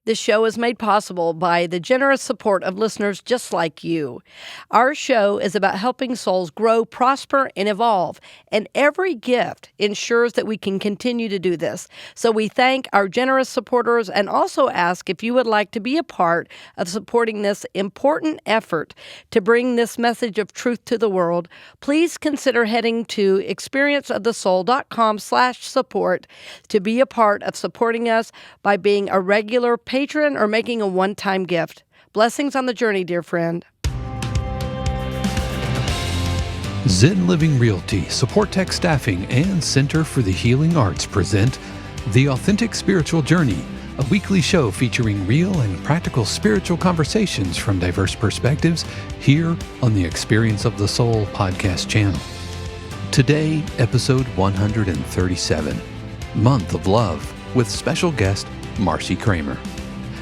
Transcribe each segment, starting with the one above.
This show is made possible by the generous support of listeners just like you. Our show is about helping souls grow, prosper, and evolve, and every gift ensures that we can continue to do this. So we thank our generous supporters and also ask if you would like to be a part of supporting this important effort to bring this message of truth to the world. Please consider heading to experienceofthesoul.com/support to be a part of supporting us by being a regular patron or making a one-time gift. Blessings on the journey, dear friend. Zen Living Realty, Supportek Staffing, and Center for the Healing Arts present The Authentic Spiritual Journey, a weekly show featuring real and practical spiritual conversations from diverse perspectives here on the Experience of the Soul podcast channel. Today, episode 137, Month of Love, with special guest Marcy Kramer.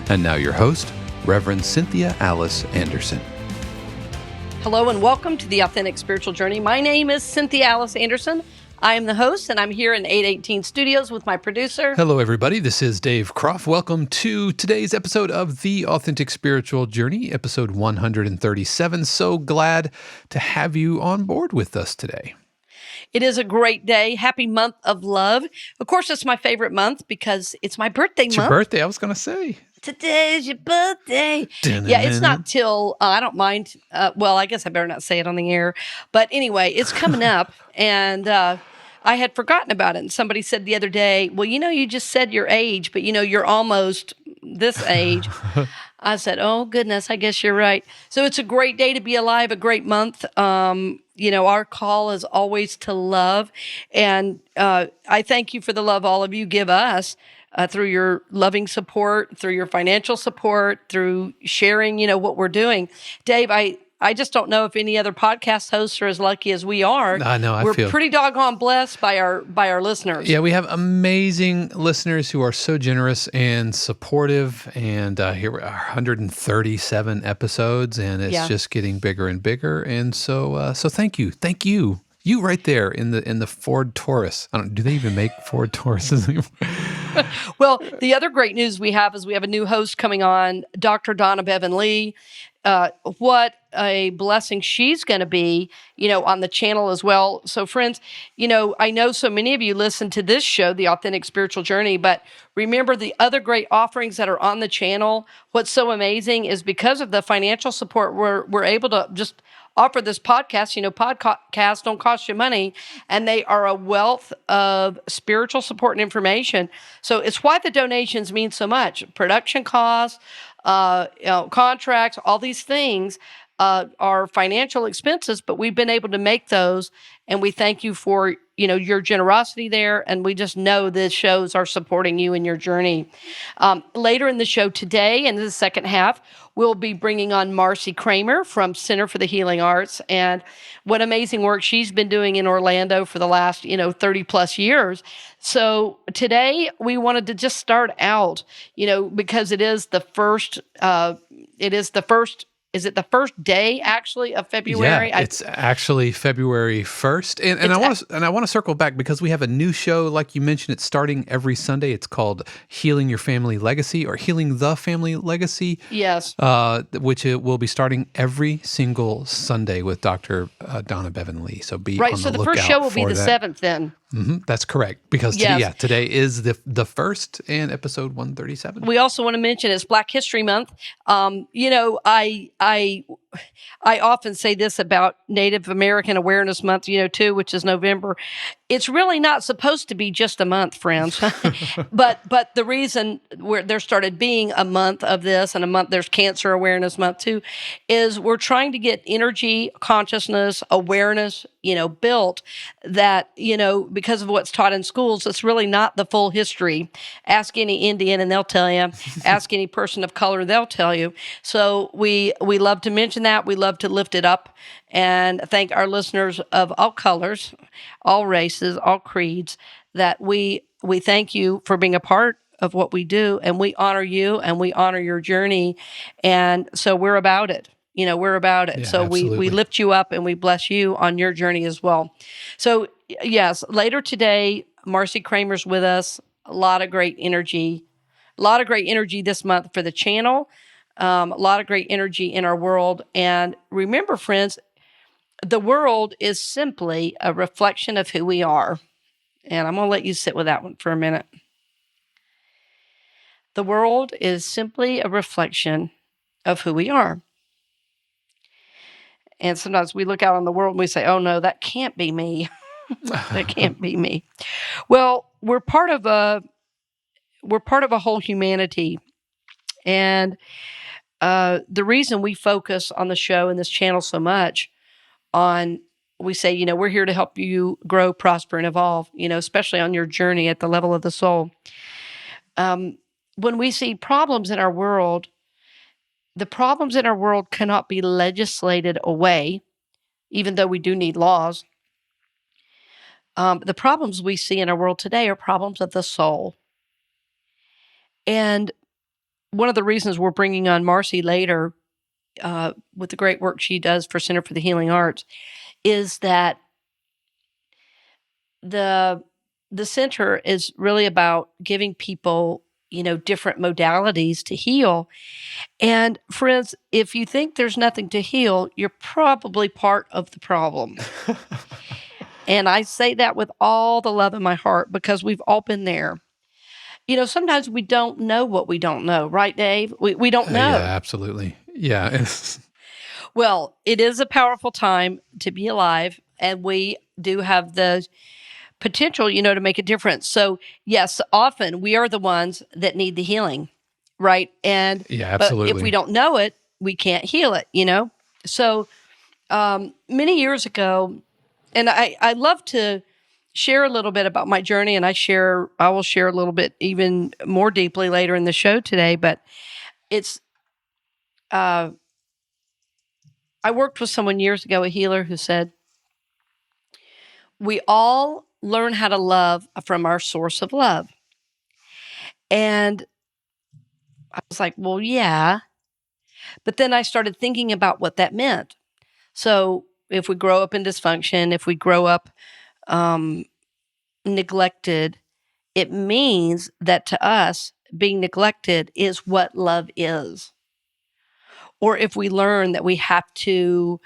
And now your host, Reverend Cynthia Alice Anderson. Hello and welcome to the Authentic Spiritual Journey. My name is Cynthia Alice Anderson. I am the host, and I'm here in 818 Studios with my producer. Hello, everybody. This is Dave Croft. Welcome to today's episode of The Authentic Spiritual Journey, episode 137. So glad to have you on board with us today. It is a great day. Happy month of love. Of course, it's my favorite month because it's my birthday month. It's your birthday, I was going to say. Today's your birthday. Yeah, it's not till, I don't mind. Well, I guess I better not say it on the air. But anyway, it's coming up. And I had forgotten about it. And somebody said the other day, well, you just said your age, but you're almost this age. I said, oh, goodness, I guess you're right. So it's a great day to be alive, a great month. Our call is always to love. And I thank you for the love all of you give us through your loving support, through your financial support, through sharing, what we're doing. Dave, I just don't know if any other podcast hosts are as lucky as we are. I know. We're pretty doggone blessed by our listeners. Yeah, we have amazing listeners who are so generous and supportive. And here we are, 137 episodes, and it's just getting bigger and bigger. And so thank you. You right there in the Ford Taurus. Do they even make Ford Tauruses anymore? Well, the other great news we have is we have a new host coming on, Dr. Donna Bevan-Lee. What a blessing she's going to be, on the channel as well. So friends, I know so many of you listen to this show, The Authentic Spiritual Journey, but remember the other great offerings that are on the channel. What's so amazing is because of the financial support, we're able to just offer this podcast. Podcasts don't cost you money, and they are a wealth of spiritual support and information. So it's why the donations mean so much. Production costs, contracts, all these things are financial expenses, but we've been able to make those, and we thank you for your generosity there, and we just know the shows are supporting you in your journey. Later in the show today, in the second half, we'll be bringing on Marcy Kramer from Center for the Healing Arts, and what amazing work she's been doing in Orlando for the last 30 plus years. So today we wanted to just start out, because it is the first. Is it the first day actually of February? Yeah, it's actually February 1st. And I want to circle back because we have a new show, like you mentioned, it's starting every Sunday. It's called Healing Your Family Legacy, or Healing the Family Legacy. Yes. Which it will be starting every single Sunday with Dr. Donna Bevan-Lee. So be on the lookout for that. Right, so the first show will be the 7th then. Mm-hmm, that's correct, because today is the first and episode 137. We also want to mention it's Black History Month. I often say this about Native American Awareness Month, too, which is November. It's really not supposed to be just a month, friends. but the reason where there started being a month of this and a month, there's Cancer Awareness Month too, is we're trying to get energy, consciousness, awareness, built that, because of what's taught in schools, it's really not the full history. Ask any Indian and they'll tell you. Ask any person of color, they'll tell you. So we love to mention that. We love to lift it up and thank our listeners of all colors, all races, all creeds, that we thank you for being a part of what we do, and we honor you and we honor your journey. And so we're about it. We're about it. Yeah, so we lift you up and we bless you on your journey as well. So yes, later today, Marcy Kramer's with us. A lot of great energy, A lot of great energy this month for the channel. A lot of great energy in our world. And remember, friends, the world is simply a reflection of who we are. And I'm going to let you sit with that one for a minute. The world is simply a reflection of who we are. And sometimes we look out on the world and we say, oh no, that can't be me. That can't be me. Well, we're part of a whole humanity. And the reason we focus on the show and this channel so much on, we say, we're here to help you grow, prosper, and evolve, especially on your journey at the level of the soul. When we see problems in our world, the problems in our world cannot be legislated away, even though we do need laws. The problems we see in our world today are problems of the soul. And one of the reasons we're bringing on Marcy later with the great work she does for Center for the Healing Arts is that the center is really about giving people, different modalities to heal. And friends, if you think there's nothing to heal, you're probably part of the problem. And I say that with all the love in my heart because we've all been there. Sometimes we don't know what we don't know, right, Dave? We don't know. Yeah, absolutely. Yeah. Well, it is a powerful time to be alive, and we do have the potential, to make a difference. So, yes, often we are the ones that need the healing, right? And yeah, absolutely. But if we don't know it, we can't heal it, So, many years ago, and I love to share a little bit about my journey, and I will share a little bit even more deeply later in the show today, but it's, I worked with someone years ago, a healer, who said, we all learn how to love from our source of love. And I was like, well, yeah. But then I started thinking about what that meant. So if we grow up in dysfunction, if we grow up neglected, it means that to us, being neglected is what love is. Or if we learn that we have to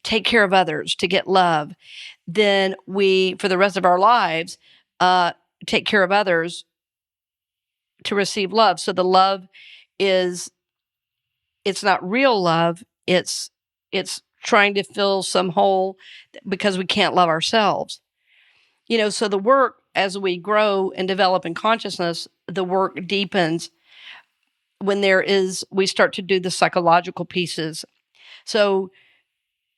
take care of others to get love, then we, for the rest of our lives, take care of others to receive love. So the love it's not real love. It's trying to fill some hole because we can't love ourselves. So the work, as we grow and develop in consciousness, the work deepens when we start to do the psychological pieces. So,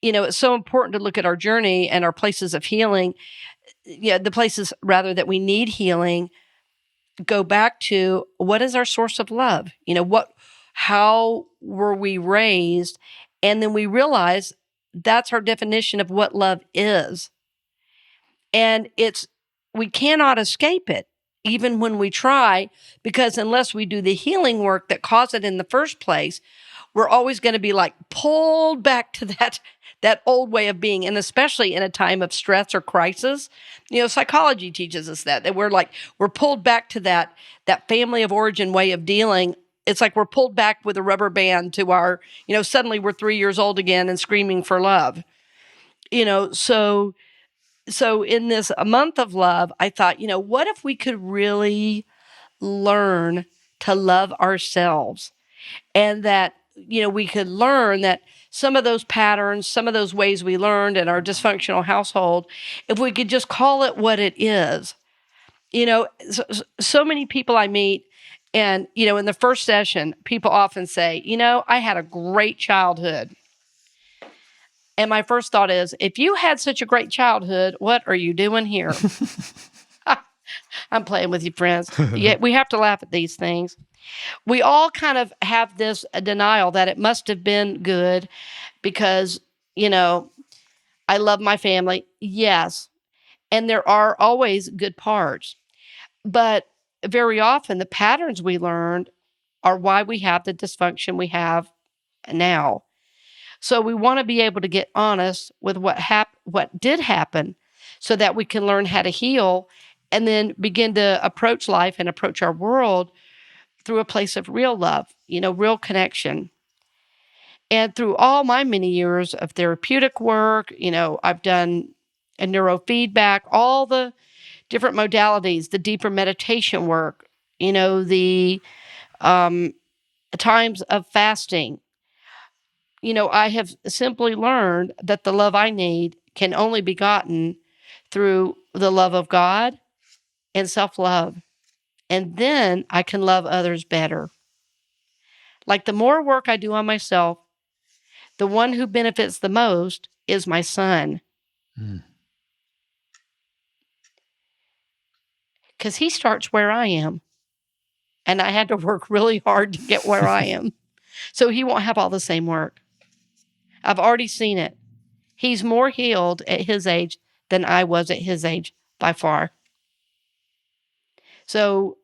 it's so important to look at our journey and our places of healing. Yeah, the places rather that we need healing, go back to what is our source of love? How were we raised? And then we realize that's our definition of what love is. And we cannot escape it, even when we try, because unless we do the healing work that caused it in the first place, we're always going to be like pulled back to that old way of being. And especially in a time of stress or crisis, psychology teaches us that we're pulled back to that family of origin way of dealing. It's like we're pulled back with a rubber band to our, suddenly we're 3 years old again and screaming for love. So in this month of love, I thought, what if we could really learn to love ourselves, and that, we could learn that some of those patterns, some of those ways we learned in our dysfunctional household, if we could just call it what it is. So many people I meet, and, in the first session, people often say, I had a great childhood. And my first thought is, if you had such a great childhood, what are you doing here? I'm playing with you, friends. Yeah, we have to laugh at these things. We all kind of have this denial that it must have been good because, I love my family. Yes. And there are always good parts. But very often the patterns we learned are why we have the dysfunction we have now. So we want to be able to get honest with what did happen so that we can learn how to heal and then begin to approach life and approach our world through a place of real love, real connection. And through all my many years of therapeutic work, I've done a neurofeedback, all the different modalities, the deeper meditation work, the times of fasting. I have simply learned that the love I need can only be gotten through the love of God and self-love. And then I can love others better. Like the more work I do on myself, the one who benefits the most is my son. Because he starts where I am. And I had to work really hard to get where I am. So he won't have all the same work. I've already seen it. He's more healed at his age than I was at his age by far. So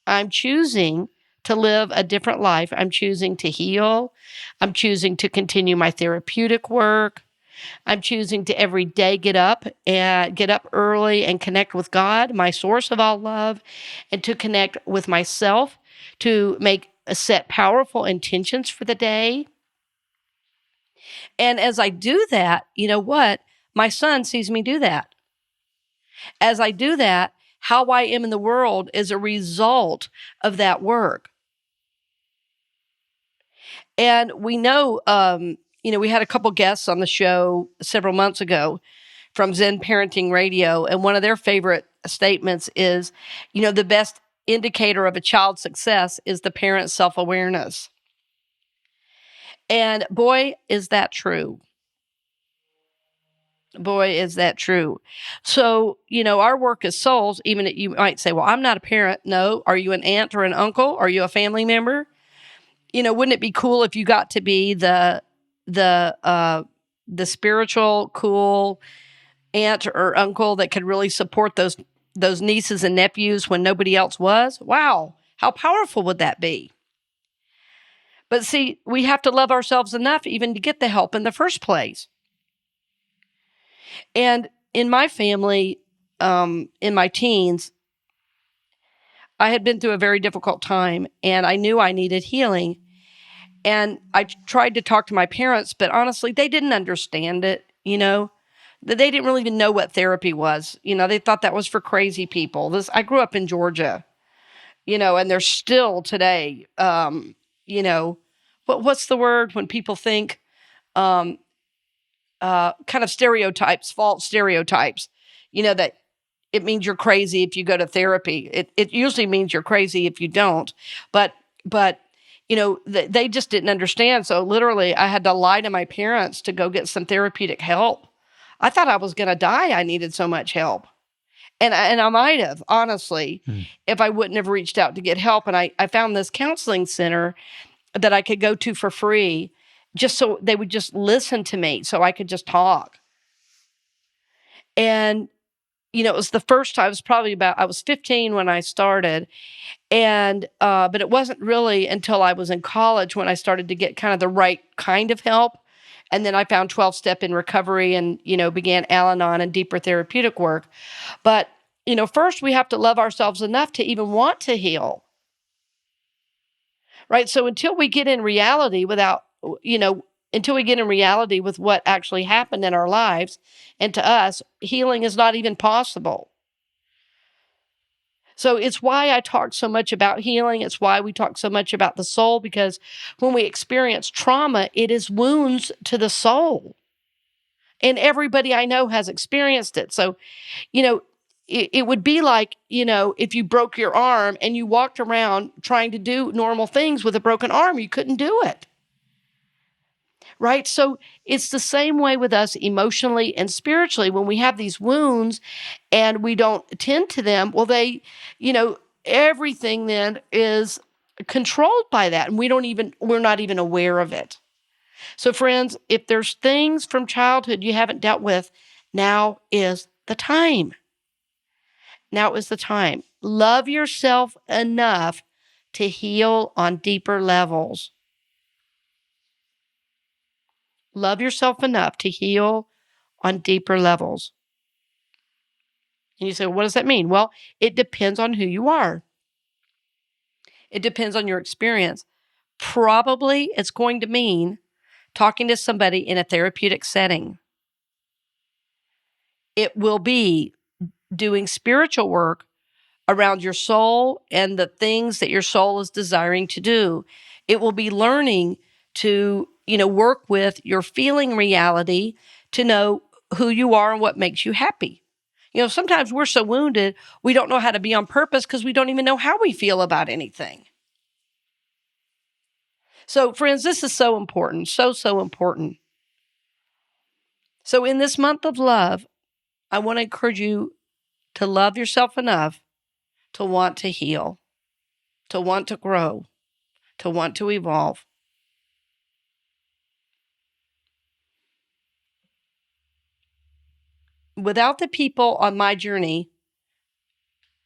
I'm choosing to live a different life. I'm choosing to heal. I'm choosing to continue my therapeutic work. I'm choosing to every day get up early and connect with God, my source of all love, and to connect with myself, to set powerful intentions for the day. And as I do that, you know what? My son sees me do that. As I do that, how I am in the world is a result of that work. And we know, we had a couple guests on the show several months ago from Zen Parenting Radio, and one of their favorite statements is, the best indicator of a child's success is the parent's self-awareness. And boy, is that true. Boy, is that true. So, our work as souls, even if you might say, well, I'm not a parent. No. Are you an aunt or an uncle? Are you a family member? Wouldn't it be cool if you got to be the spiritual, cool aunt or uncle that could really support those nieces and nephews when nobody else was? Wow. How powerful would that be? But see, we have to love ourselves enough even to get the help in the first place. And in my family, in my teens, I had been through a very difficult time, and I knew I needed healing. And I tried to talk to my parents, but honestly, they didn't understand it, They didn't really even know what therapy was. They thought that was for crazy people. I grew up in Georgia, and there's still today, what's the word when people think, kind of stereotypes, false stereotypes, that it means you're crazy if you go to therapy. It usually means you're crazy if you don't. But they just didn't understand. So literally, I had to lie to my parents to go get some therapeutic help. I thought I was going to die. I needed so much help. And I might have, honestly, if I wouldn't have reached out to get help. And I found this counseling center that I could go to for free, just so they would just listen to me so I could just talk. And, it was the first time, I was 15 when I started. And, but it wasn't really until I was in college when I started to get kind of the right kind of help. And then I found 12-step in recovery and, began Al-Anon and deeper therapeutic work. But, first we have to love ourselves enough to even want to heal. Right? So until we get in reality until we get in reality with what actually happened in our lives and to us, healing is not even possible. So it's why I talk so much about healing. It's why we talk so much about the soul, because when we experience trauma, it is wounds to the soul. And everybody I know has experienced it. So, it would be like, if you broke your arm and you walked around trying to do normal things with a broken arm, you couldn't do it. Right? So it's the same way with us emotionally and spiritually. When we have these wounds and we don't attend to them, well, everything then is controlled by that. And we're not even aware of it. So friends, if there's things from childhood you haven't dealt with, now is the time. Now is the time. Love yourself enough to heal on deeper levels. Love yourself enough to heal on deeper levels. And you say, what does that mean? Well, it depends on who you are. It depends on your experience. Probably it's going to mean talking to somebody in a therapeutic setting. It will be doing spiritual work around your soul and the things that your soul is desiring to do. It will be learning to, work with your feeling reality to know who you are and what makes you happy. Sometimes we're so wounded, we don't know how to be on purpose because we don't even know how we feel about anything. So, friends, this is so important, so, so important. So in this month of love, I want to encourage you to love yourself enough to want to heal, to want to grow, to want to evolve. Without the people on my journey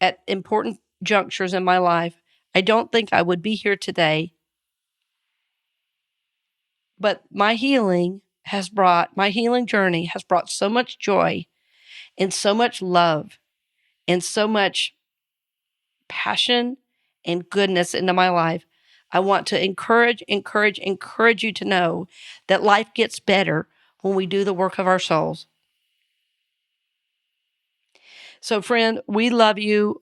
at important junctures in my life, I don't think I would be here today. But my healing journey has brought so much joy and so much love and so much passion and goodness into my life. I want to encourage you to know that life gets better when we do the work of our souls. So, friend, we love you.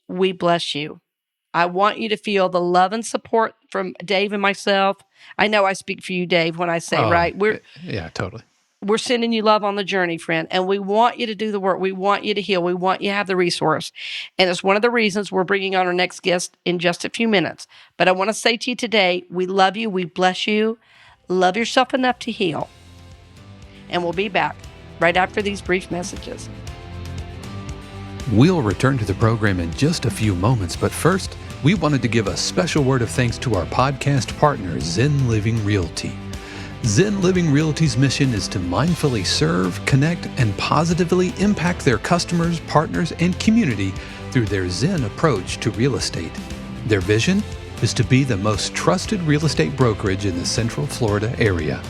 We bless you. I want you to feel the love and support from Dave and myself. I know I speak for you, Dave, when I say, right? Yeah, totally. We're sending you love on the journey, friend, and we want you to do the work. We want you to heal. We want you to have the resource. And it's one of the reasons we're bringing on our next guest in just a few minutes. But I want to say to you today, we love you. We bless you. Love yourself enough to heal. And we'll be back right after these brief messages. We'll return to the program in just a few moments, but first, we wanted to give a special word of thanks to our podcast partner, Zen Living Realty. Zen Living Realty's mission is to mindfully serve, connect, and positively impact their customers, partners, and community through their Zen approach to real estate. Their vision is to be the most trusted real estate brokerage in the Central Florida area.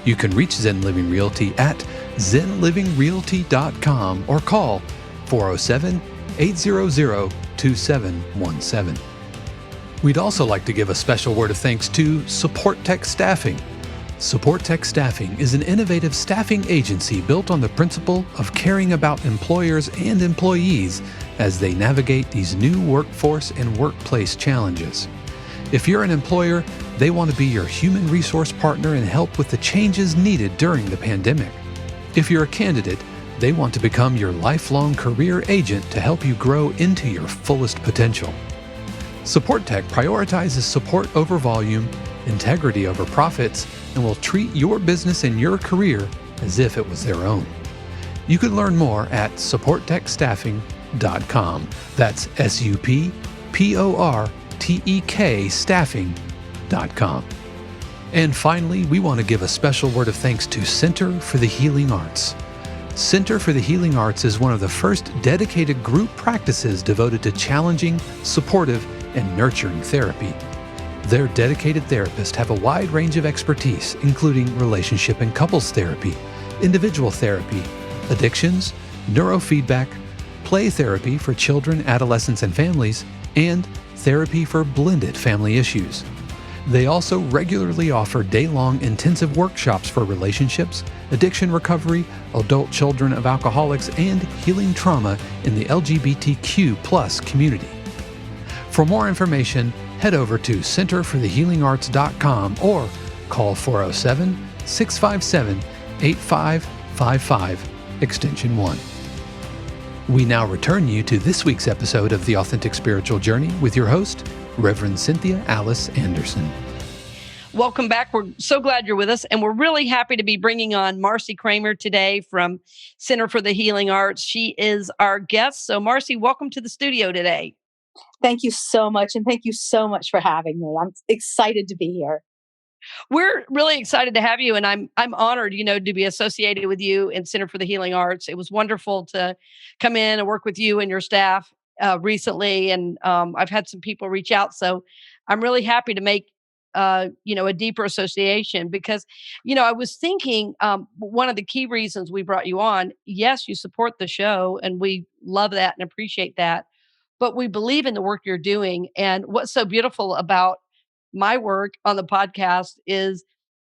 You can reach Zen Living Realty at zenlivingrealty.com or call 407-800-2717. We'd also like to give a special word of thanks to Supportek Staffing. Supportek Staffing is an innovative staffing agency built on the principle of caring about employers and employees as they navigate these new workforce and workplace challenges. If you're an employer, they want to be your human resource partner and help with the changes needed during the pandemic. If you're a candidate, they want to become your lifelong career agent to help you grow into your fullest potential. Supportek prioritizes support over volume, integrity over profits, and will treat your business and your career as if it was their own. You can learn more at supportekstaffing.com. That's SUPPORTEK staffing.com. And finally, we want to give a special word of thanks to Center for the Healing Arts. Center for the Healing Arts is one of the first dedicated group practices devoted to challenging, supportive, and nurturing therapy. Their dedicated therapists have a wide range of expertise, including relationship and couples therapy, individual therapy, addictions, neurofeedback, play therapy for children, adolescents, and families, and therapy for blended family issues. They also regularly offer day-long intensive workshops for relationships, addiction recovery, adult children of alcoholics, and healing trauma in the LGBTQ+ community. For more information, head over to centerforthehealingarts.com or call 407-657-8555, extension 1. We now return you to this week's episode of The Authentic Spiritual Journey with your host, Reverend Cynthia Alice Anderson. Welcome back. We're so glad you're with us, and we're really happy to be bringing on Marcy Kramer today from Center for the Healing Arts. She is our guest. So Marcy, welcome to the studio today. Thank you so much. And thank you so much for having me. I'm excited to be here. We're really excited to have you. And I'm honored, to be associated with you in Center for the Healing Arts. It was wonderful to come in and work with you and your staff recently. And I've had some people reach out. So I'm really happy to make a deeper association because, I was thinking one of the key reasons we brought you on, yes, you support the show and we love that and appreciate that, but we believe in the work you're doing. And what's so beautiful about my work on the podcast is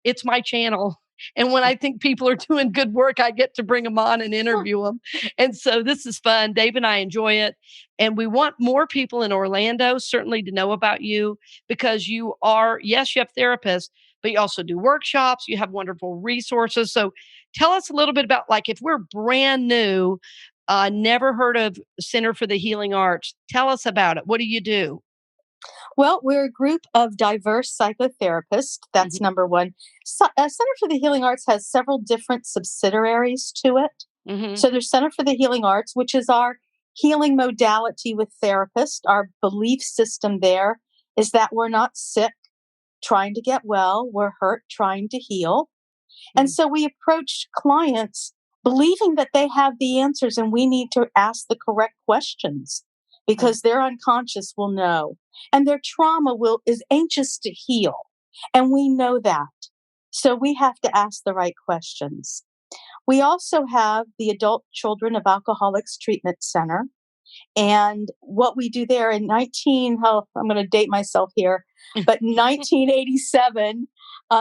it's my channel. And when I think people are doing good work, I get to bring them on and interview them. And so this is fun. Dave and I enjoy it. And we want more people in Orlando certainly to know about you because you are, yes, you have therapists, but you also do workshops. You have wonderful resources. So tell us a little bit about like if we're brand new, never heard of Center for the Healing Arts. Tell us about it. What do you do? Well, we're a group of diverse psychotherapists. That's Mhm, number one. Center for the Healing Arts has several different subsidiaries to it. mhm, So there's Center for the Healing Arts, which is our healing modality with therapists. Our belief system there is that we're not sick trying to get well, we're hurt trying to heal. And mhm, so we approach clients believing that they have the answers and we need to ask the correct questions mhm. because their unconscious will know and their trauma will is anxious to heal. And we know that. So we have to ask the right questions. We also have the Adult Children of Alcoholics Treatment Center. And what we do there in I'm going to date myself here, but 1987,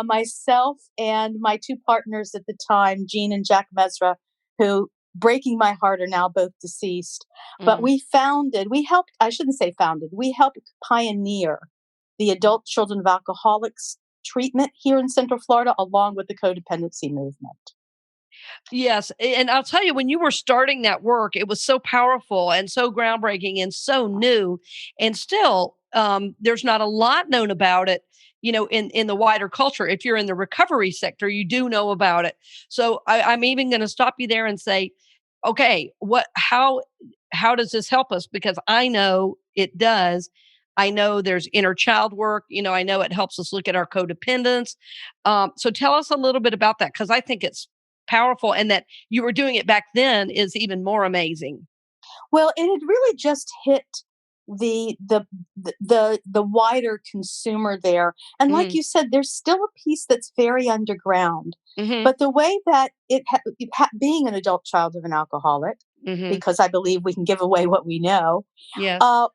myself and my two partners at the time, Jean and Jack Mesra, who breaking my heart are now both deceased. But Mm. we helped, I shouldn't say founded, we helped pioneer the Adult Children of Alcoholics treatment here in Central Florida, along with the codependency movement. Yes, and I'll tell you, when you were starting that work, it was so powerful and so groundbreaking and so new, and still, there's not a lot known about it, in the wider culture. If you're in the recovery sector, you do know about it. So I'm even going to stop you there and say, okay, how does this help us? Because I know it does. I know there's inner child work. I know it helps us look at our codependence. So tell us a little bit about that because I think it's powerful and that you were doing it back then is even more amazing. Well, it had really just hit the wider consumer there. And like Mhm, you said, there's still a piece that's very underground. mhm, But the way that being an adult child of an alcoholic, mhm. because I believe we can give away what we know, Yes. uh,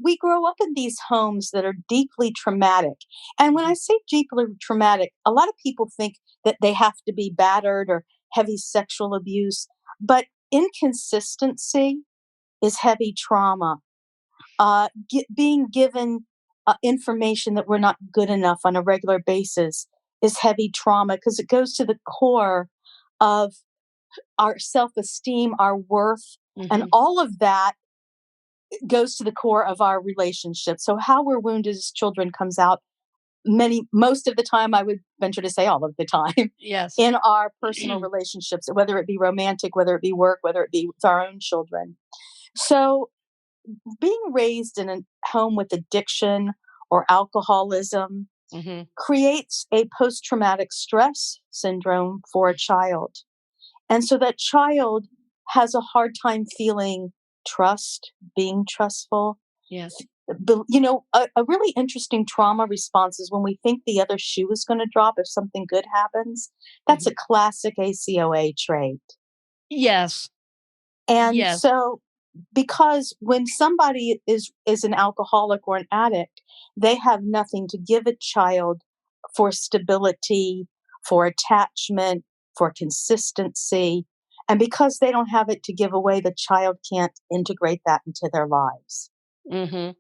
we grow up in these homes that are deeply traumatic. And when I Mhm, say deeply traumatic, a lot of people think that they have to be battered or heavy sexual abuse, but inconsistency is heavy trauma. Being given information that we're not good enough on a regular basis is heavy trauma because it goes to the core of our self esteem, our worth, and mhm. all of that goes to the core of our relationship. So, how we're wounded as children comes out most of the time, I would venture to say all of the time, Yes. in our personal relationships, whether it be romantic, whether it be work, whether it be with our own children. So, being raised in a home with addiction or alcoholism Mhm, creates a post traumatic stress syndrome for a child. And so that child has a hard time feeling trust, being trustful. yes. A really interesting trauma response is when we think the other shoe is going to drop if something good happens. That's Mhm. a classic ACOA trait. Yes. And Yes. so because when somebody is an alcoholic or an addict, they have nothing to give a child for stability, for attachment, for consistency. And because they don't have it to give away, the child can't integrate that into their lives. Mhm.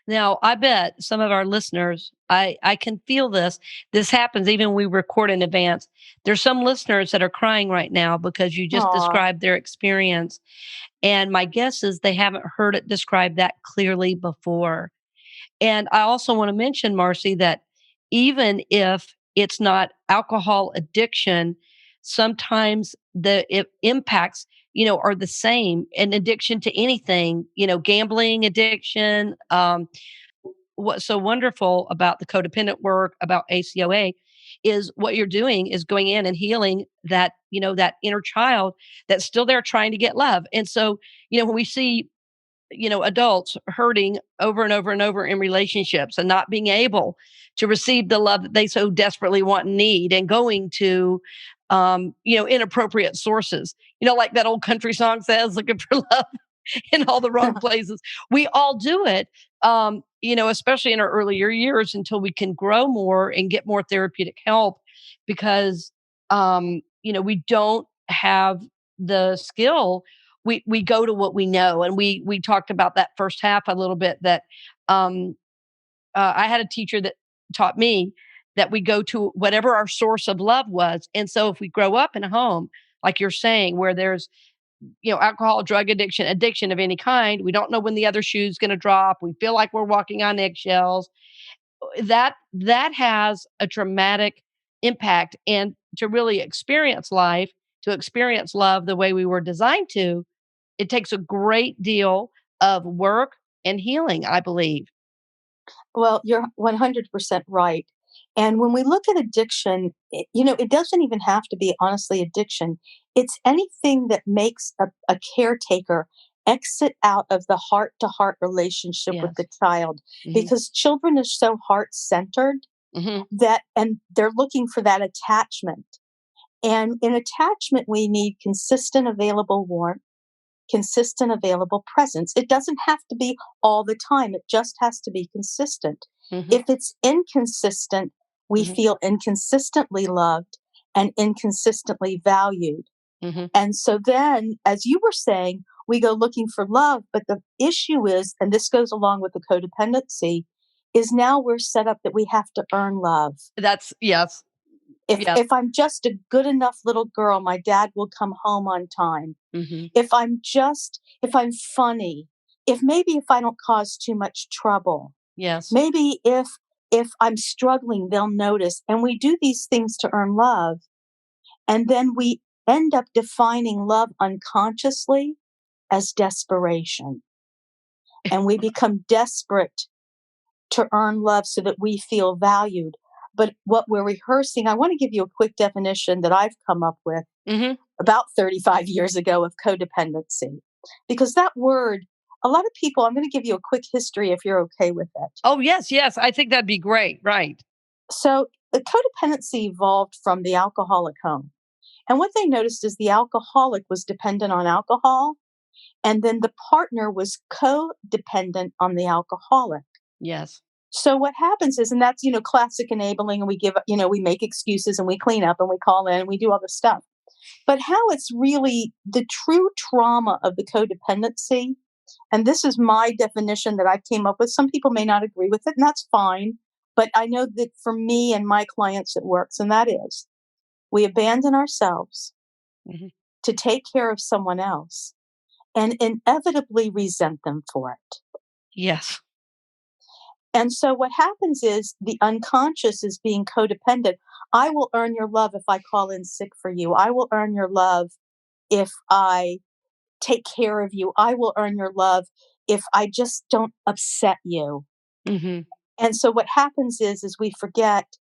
Now, I bet some of our listeners, I can feel this. This happens even when we record in advance. There's some listeners that are crying right now because you just Aw. described their experience. And my guess is they haven't heard it described that clearly before. And I also want to mention, Marcy, that even if it's not alcohol addiction, sometimes impacts, are the same. An addiction to anything, gambling addiction. What's so wonderful about the codependent work, about ACOA, is what you're doing is going in and healing that, that inner child that's still there trying to get love. And so, when we see adults hurting over and over and over in relationships and not being able to receive the love that they so desperately want and need, and going to inappropriate sources, like that old country song says, looking for love in all the wrong places. We all do it, especially in our earlier years, until we can grow more and get more therapeutic help, because we don't have the skill. We go to what we know, and we talked about that first half a little bit. That I had a teacher that taught me that we go to whatever our source of love was, and so if we grow up in a home like you're saying, where there's alcohol, drug addiction of any kind, we don't know when the other shoe's going to drop. We feel like we're walking on eggshells. That has a dramatic impact. And to really experience life, to experience love the way we were designed to, it takes a great deal of work and healing, I believe. Well, you're 100% right. And when we look at addiction, it doesn't even have to be honestly addiction. It's anything that makes a caretaker exit out of the heart to heart relationship with Yes. the child, Mhm. because children are so heart centered Mhm. and they're looking for that attachment. And in attachment, we need consistent available warmth, consistent available presence. It doesn't have to be all the time, it just has to be consistent. Mhm. If it's inconsistent, we Mhm. feel inconsistently loved and inconsistently valued. Mhm. And so then, as you were saying, we go looking for love. But the issue is, and this goes along with the codependency, is now we're set up that we have to earn love. That's yes. If, Yes. if I'm just a good enough little girl, my dad will come home on time. Mhm. If I'm funny, if I don't cause too much trouble, Yes. maybe if I'm struggling, they'll notice. And we do these things to earn love. And then we end up defining love unconsciously as desperation. And we become desperate to earn love so that we feel valued. But what we're rehearsing, I want to give you a quick definition that I've come up with Mhm. about 35 years ago of codependency. Because that word, a lot of people, I'm going to give you a quick history if you're okay with it. Oh, yes, yes. I think that'd be great. Right. So, the codependency evolved from the alcoholic home. And what they noticed is the alcoholic was dependent on alcohol, and then the partner was codependent on the alcoholic. Yes. So what happens is, and that's, classic enabling, and we make excuses and we clean up and we call in and we do all this stuff. But how it's really the true trauma of the codependency, and this is my definition that I came up with. Some people may not agree with it, and that's fine. But I know that for me and my clients, it works. And that is, we abandon ourselves Mhm. to take care of someone else and inevitably resent them for it. Yes. And so what happens is the unconscious is being codependent. I will earn your love if I call in sick for you. I will earn your love if I take care of you. I will earn your love if I just don't upset you. Mhm. And so what happens is we forget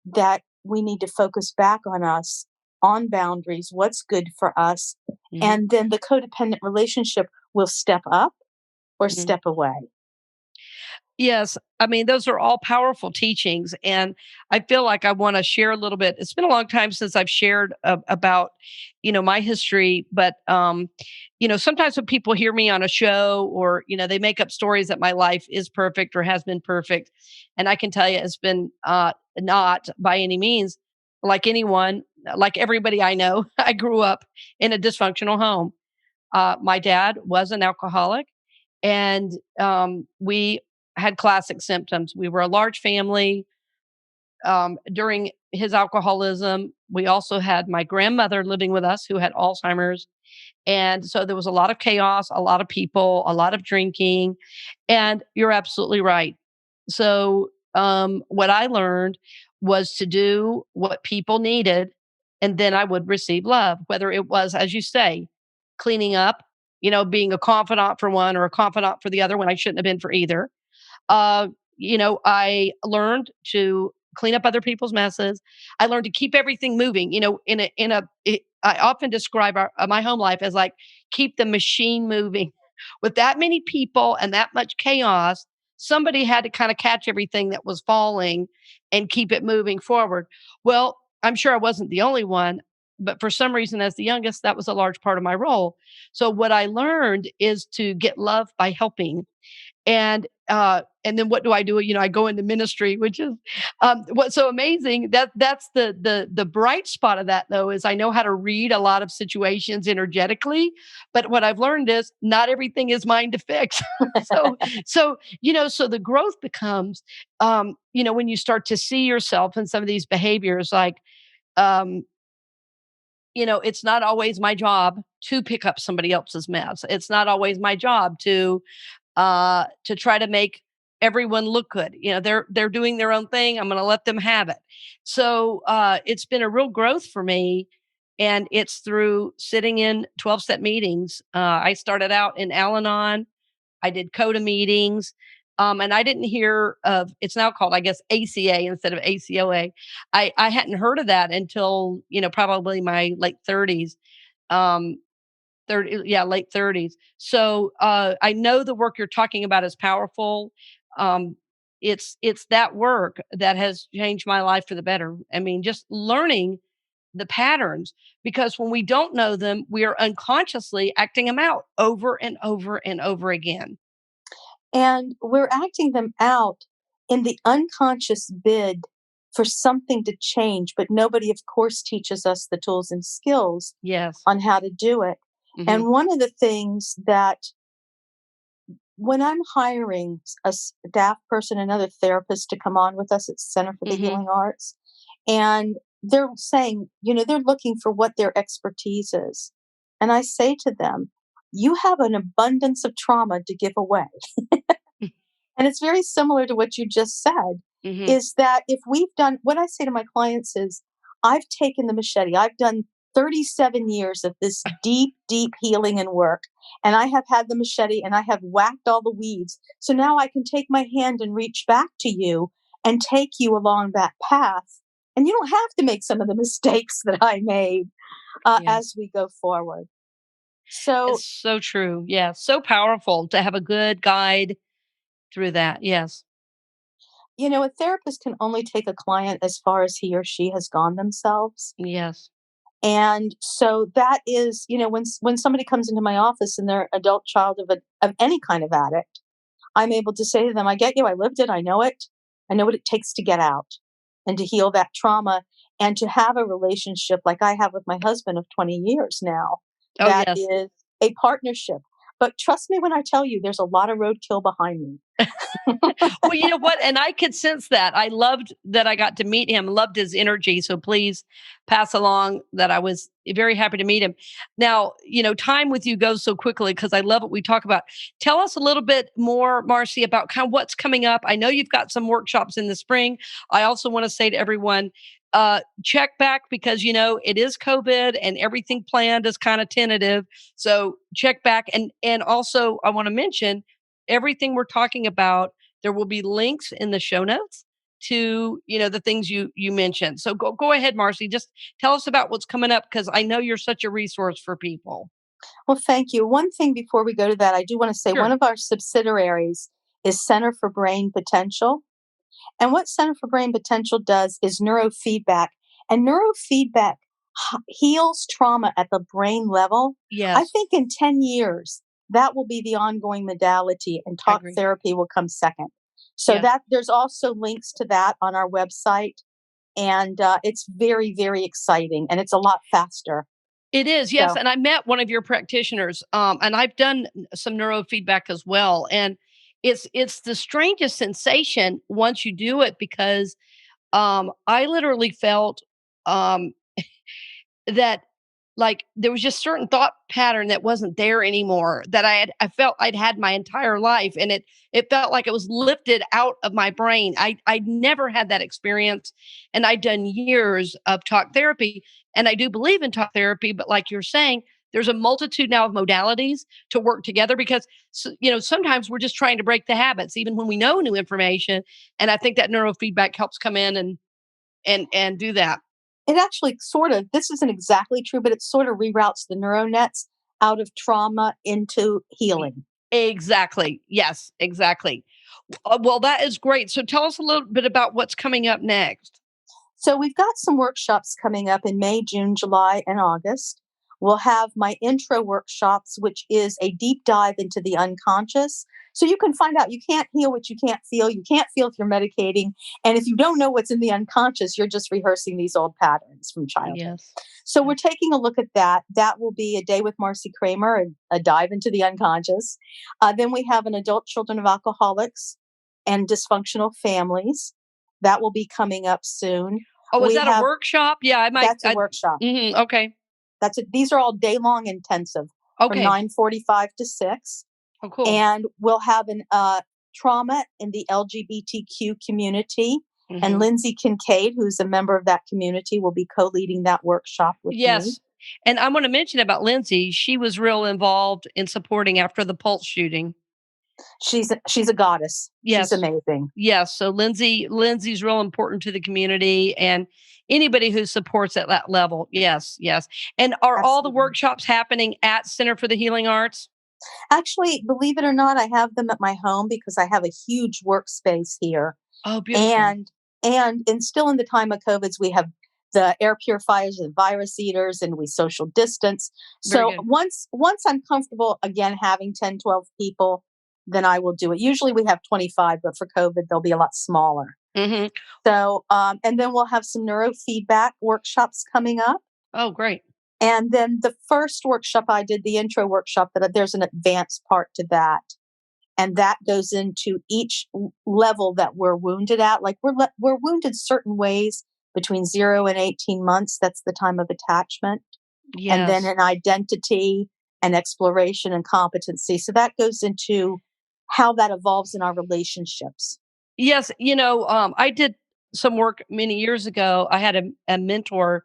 that we need to focus back on us, on boundaries, what's good for us, Mhm. and then the codependent relationship will step up or Mhm. step away. Yes. I mean, those are all powerful teachings. And I feel like I want to share a little bit. It's been a long time since I've shared about, my history. But, sometimes when people hear me on a show, or, they make up stories that my life is perfect or has been perfect. And I can tell you it's been not by any means. Like anyone, like everybody I know, I grew up in a dysfunctional home. My dad was an alcoholic, and we had classic symptoms. We were a large family. During his alcoholism, we also had my grandmother living with us who had Alzheimer's. And so there was a lot of chaos, a lot of people, a lot of drinking. And you're absolutely right. So, what I learned was to do what people needed, and then I would receive love, whether it was, as you say, cleaning up, being a confidant for one or a confidant for the other when I shouldn't have been for either. Uh, I learned to clean up other people's messes. I learned to keep everything moving. I often describe my home life as like keep the machine moving. with that many people and that much chaos, somebody had to kind of catch everything that was falling and keep it moving forward. Well, I'm sure I wasn't the only one, but for some reason, as the youngest, that was a large part of my role. So what I learned is to get love by helping. And then what do I do? I go into ministry, which is what's so amazing. That's the bright spot of that, though, is I know how to read a lot of situations energetically. But what I've learned is not everything is mine to fix. so so the growth becomes when you start to see yourself in some of these behaviors, like um, it's not always my job to pick up somebody else's mess. It's not always my job to try to make everyone look good. They're doing their own thing. I'm going to let them have it. So it's been a real growth for me, and it's through sitting in 12-step meetings. I started out in Al-Anon. I did CODA meetings. And I didn't hear of, it's now called, I guess, ACA instead of ACOA. I hadn't heard of that until, probably my late 30s. 30, yeah, late 30s. So I know the work you're talking about is powerful. Um, it's that work that has changed my life for the better. I mean, just learning the patterns, because when we don't know them, we are unconsciously acting them out over and over and over again. And we're acting them out in the unconscious bid for something to change, but nobody, of course, teaches us the tools and skills Yes. on how to do it. Hmm. And one of the things that when I'm hiring a staff person, another therapist to come on with us at Center for the Hmm. Healing Arts, and they're saying, they're looking for what their expertise is. And I say to them, you have an abundance of trauma to give away. And it's very similar to what you just said, Hmm. is that if we've done what I say to my clients is, I've taken the machete. I've done 37 years of this deep, deep healing and work. And I have had the machete and I have whacked all the weeds. So now I can take my hand and reach back to you and take you along that path. And you don't have to make some of the mistakes that I made as Yes. we go forward. So, It's so true. Yeah. So powerful to have a good guide through that. Yes. a therapist can only take a client as far as he or she has gone themselves. Yes. And so that is, when somebody comes into my office and they're adult child of any kind of addict, I'm able to say to them, I get you, I lived it, I know it. I know what it takes to get out and to heal that trauma and to have a relationship like I have with my husband of 20 years now. Oh, That yes. is a partnership. But trust me when I tell you there's a lot of roadkill behind me. Well, you know what? And I could sense that. I loved that I got to meet him, loved his energy. So please pass along that I was very happy to meet him. Now, time with you goes so quickly because I love what we talk about. Tell us a little bit more, Marcy, about kind of what's coming up. I know you've got some workshops in the spring. I also want to say to everyone, check back because, it is COVID and everything planned is kind of tentative. So check back. And also, I want to mention, everything we're talking about, there will be links in the show notes to, the things you mentioned. So go ahead, Marcy. Just tell us about what's coming up because I know you're such a resource for people. Well, thank you. One thing before we go to that, I do want to say one Sure. of our subsidiaries is Center for Brain Potential. And what Center for Brain Potential does is neurofeedback. And neurofeedback heals trauma at the brain level. I Yes, think in 10 years, that will be the ongoing modality and I talk agree. therapy will come second. So Yes. that there's also links to that on our website. And it's very, very exciting and it's a lot faster. It is, yes. So And I met one of your practitioners, and I've done some neurofeedback as well. And it's the strangest sensation once you do it because I literally felt um, that like there was just certain thought pattern that wasn't there anymore that I felt I'd had my entire life, and it felt like it was lifted out of my brain. I'd never had that experience, and I'd done years of talk therapy, and I do believe in talk therapy, but like you're saying, there's a multitude now of modalities to work together because sometimes we're just trying to break the habits even when we know new information, and I think that neurofeedback helps come in and do that. it actually sort of, this isn't exactly true, but it sort of reroutes the neural nets out of trauma into healing. Exactly. Yes, exactly. Well, that is great. So tell us a little bit about what's coming up next. So we've got some workshops coming up in May, June, July, and August. We'll have my intro workshops, which is a deep dive into the unconscious. So you can find out you can't heal what you can't feel. You can't feel if you're medicating. And if you don't know what's in the unconscious, you're just rehearsing these old patterns from childhood. Yes. So we're taking a look at that. That will be a day with Marcy Kramer, a dive into the unconscious. Then we have an adult children of alcoholics and dysfunctional families. That will be coming up soon. Oh, is that a workshop? Yeah, I might. That's a workshop. Okay. These are all day long intensive from Okay. 9:45 to 6. Oh, cool. And we'll have an trauma in the LGBTQ community. And Lindsay Kincaid, who's a member of that community, will be co-leading that workshop with me. Yes. And I want to mention about Lindsay. She was real involved in supporting after the Pulse shooting. She's a goddess. Yes. She's amazing. Yes. So Lindsay's real important to the community and anybody who supports at that level. Yes. Yes. And are all the workshops happening at Center for the Healing Arts? Actually, believe it or not, I have them at my home because I have a huge workspace here. Oh, beautiful. And still in the time of COVID, we have the air purifiers and virus eaters, and we social distance. So once I'm comfortable again having 10, 12 people, then I will do it. Usually we have 25, but for COVID, they'll be a lot smaller. So, and then we'll have some neurofeedback workshops coming up. Oh, great. And then the first workshop I did, the intro workshop, there's an advanced part to that. And that goes into each level that we're wounded at. Like we're wounded certain ways between 0 and 18 months. That's the time of attachment. Yes. And then an identity and exploration and competency. So that goes into how that evolves in our relationships. Yes. I did some work many years ago. I had a mentor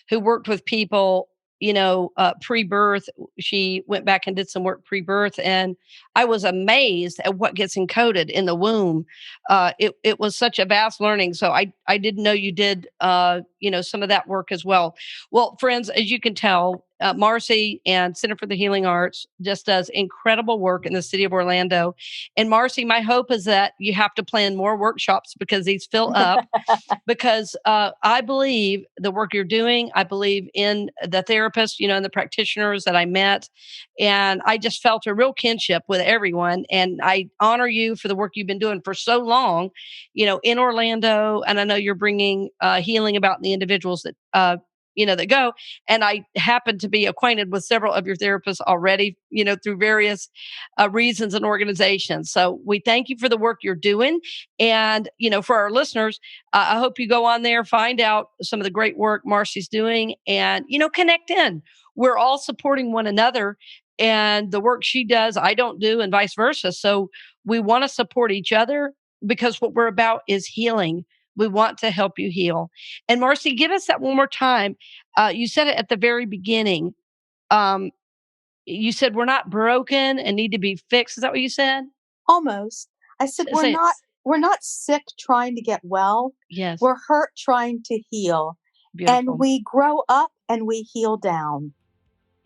who worked with people, pre-birth. She went back and did some work pre-birth, and I was amazed at what gets encoded in the womb. It was such a vast learning. So I didn't know you did, some of that work as well. Well, friends, as you can tell, Marcy and Center for the Healing Arts just does incredible work in the city of Orlando. And Marcy, my hope is that you have to plan more workshops because these fill up. Because I believe the work you're doing. I believe in the therapists, and the practitioners that I met. And I just felt a real kinship with everyone. And I honor you for the work you've been doing for so long, in Orlando. And I know you're bringing healing about the individuals that, that go. And I happen to be acquainted with several of your therapists already, through various reasons and organizations. So we thank you for the work you're doing. And, for our listeners, I hope you go on there, find out some of the great work Marcy's doing and, connect in. We're all supporting one another, and the work she does, I don't do, and vice versa. So we want to support each other because what we're about is healing. We want to help you heal. And Marcy, give us that one more time. You said it at the very beginning. You said we're not broken and need to be fixed. Is that what you said? Almost. I said we're not sick trying to get well. Yes. We're hurt trying to heal. Beautiful. And we grow up and we heal down.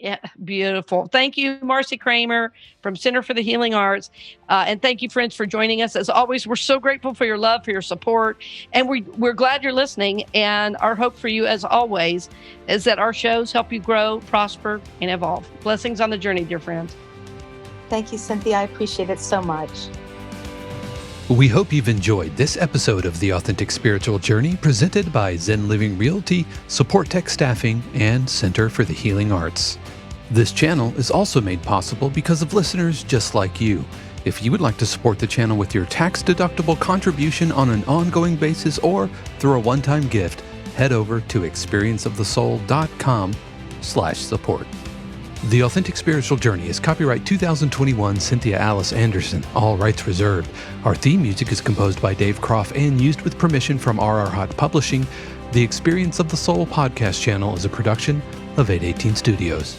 Yeah, beautiful. Thank you, Marcy Kramer from Center for the Healing Arts. And thank you, friends, for joining us. As always, we're so grateful for your love, for your support. And we're glad you're listening. And our hope for you, as always, is that our shows help you grow, prosper, and evolve. Blessings on the journey, dear friends. Thank you, Cynthia. I appreciate it so much. We hope you've enjoyed this episode of The Authentic Spiritual Journey presented by Zen Living Realty, Supportek Staffing, and Center for the Healing Arts. This channel is also made possible because of listeners just like you. If you would like to support the channel with your tax-deductible contribution on an ongoing basis or through a one-time gift, head over to experienceofthesoul.com/support. The Authentic Spiritual Journey is copyright 2021 Cynthia Alice Anderson, all rights reserved. Our theme music is composed by Dave Croft and used with permission from RR Hot Publishing. The Experience of the Soul podcast channel is a production of 818 Studios.